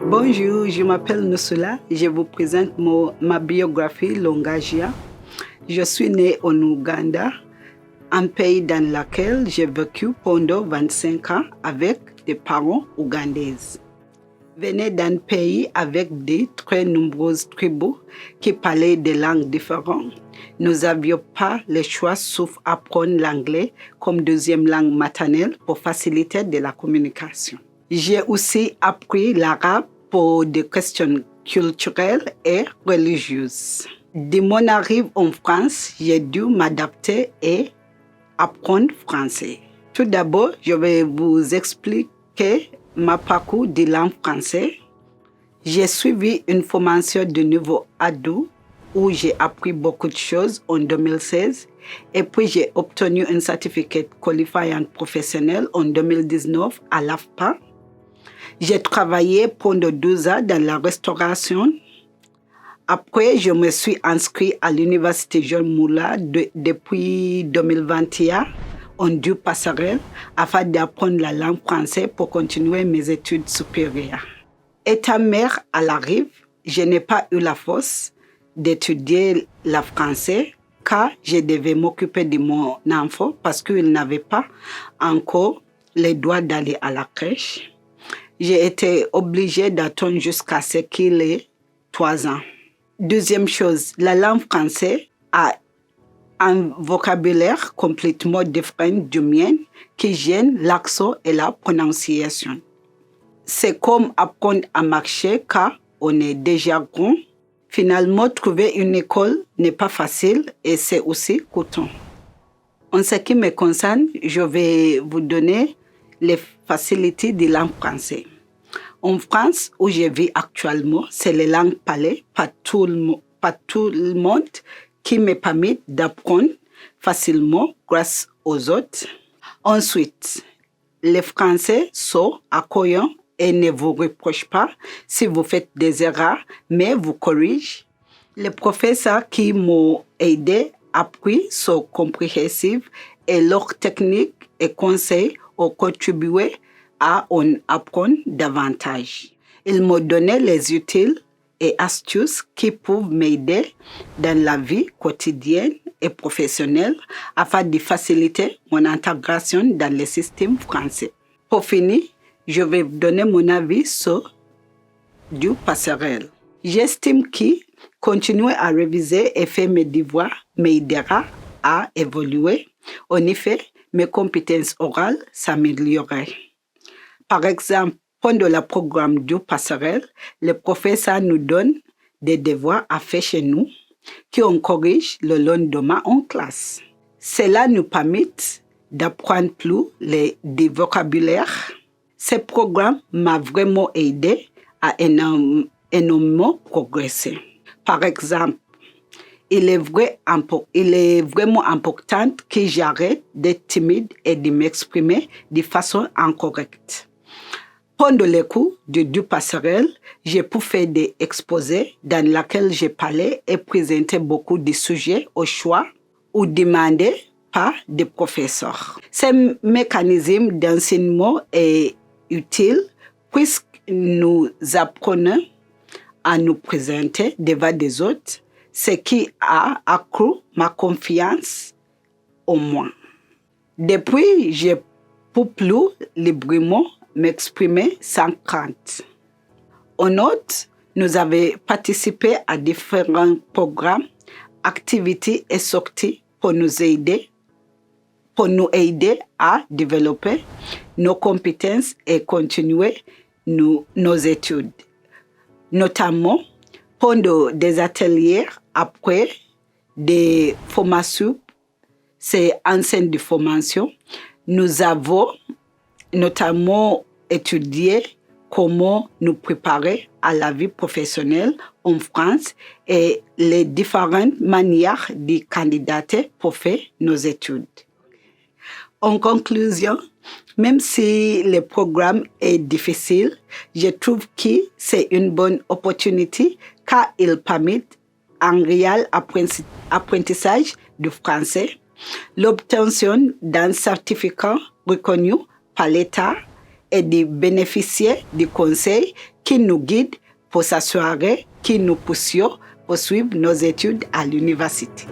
Bonjour, je m'appelle Nusula. Je vous présente ma biographie Longagia. Je suis née en Ouganda, un pays dans lequel j'ai vécu pendant 25 ans avec des parents ougandaises. Venais d'un pays avec de très nombreuses tribus qui parlaient des langues différentes. Nous n'avions pas le choix sauf apprendre l'anglais comme deuxième langue maternelle pour faciliter de la communication. J'ai aussi appris l'arabe pour des questions culturelles et religieuses. Dès mon arrivée en France, j'ai dû m'adapter et apprendre français. Tout d'abord, je vais vous expliquer ma parcours de langue française. J'ai suivi une formation de niveau ado où j'ai appris beaucoup de choses en 2016 et puis j'ai obtenu un certificat qualifiant professionnel en 2019 à l'AFPA. J'ai travaillé pendant 12 ans dans la restauration. Après, je me suis inscrite à l'Université John Moulin depuis 2021 en deux passerelles afin d'apprendre la langue française pour continuer mes études supérieures. Étant mère à la rive, je n'ai pas eu la force d'étudier le français car je devais m'occuper de mon enfant parce qu'il n'avait pas encore le droit d'aller à la crèche. J'ai été obligée d'attendre jusqu'à ce qu'il ait 3 ans. Deuxième chose, la langue française a un vocabulaire complètement différent du mien qui gêne l'accent et la prononciation. C'est comme apprendre à marcher car on est déjà grand. Finalement, trouver une école n'est pas facile et c'est aussi coûteux. En ce qui me concerne, je vais vous donner les facilités de langue française. En France, où je vis actuellement, c'est les langues parlées par tout le monde qui me permettent d'apprendre facilement grâce aux autres. Ensuite, les Français sont accueillants et ne vous reprochent pas si vous faites des erreurs, mais vous corrigent. Les professeurs qui m'ont aidé appris sont compréhensifs et leurs techniques et conseils ont contribué à en apprendre davantage. Ils m'ont donné les utiles et astuces qui peuvent m'aider dans la vie quotidienne et professionnelle afin de faciliter mon intégration dans le système français. Pour finir, je vais vous donner mon avis sur du passerelle. J'estime que continuer à réviser et faire mes devoirs m'aidera à évoluer. En effet, mes compétences orales s'amélioreraient. Par exemple, pendant le programme du passerelle, le professeur nous donne des devoirs à faire chez nous qu'on corrige le lendemain en classe. Cela nous permet d'apprendre plus des vocabulaires. Ce programme m'a vraiment aidé à énormément progresser. Par exemple, il est vraiment important que j'arrête d'être timide et de m'exprimer de façon incorrecte. Pendant les cours de deux passerelles, j'ai pu faire des exposés dans lesquels j'ai parlé et présenté beaucoup de sujets au choix ou demandés par des professeurs. Ce mécanisme d'enseignement est utile puisque nous apprenons à nous présenter devant des autres, ce qui a accru ma confiance en moi. Depuis, je peux plus librement m'exprimer sans crainte. En outre, nous avons participé à différents programmes, activités et sorties pour nous aider à développer nos compétences et continuer nos études. Notamment, pendant des ateliers, après des formations, c'est en scène de formation, nous avons notamment étudié comment nous préparer à la vie professionnelle en France et les différentes manières de candidater pour faire nos études. En conclusion, même si le programme est difficile, je trouve que c'est une bonne opportunité car il permet un réel apprentissage du français, l'obtention d'un certificat reconnu par l'État et de bénéficier du conseil qui nous guide pour sa soirée, qui nous pousse pour suivre nos études à l'université.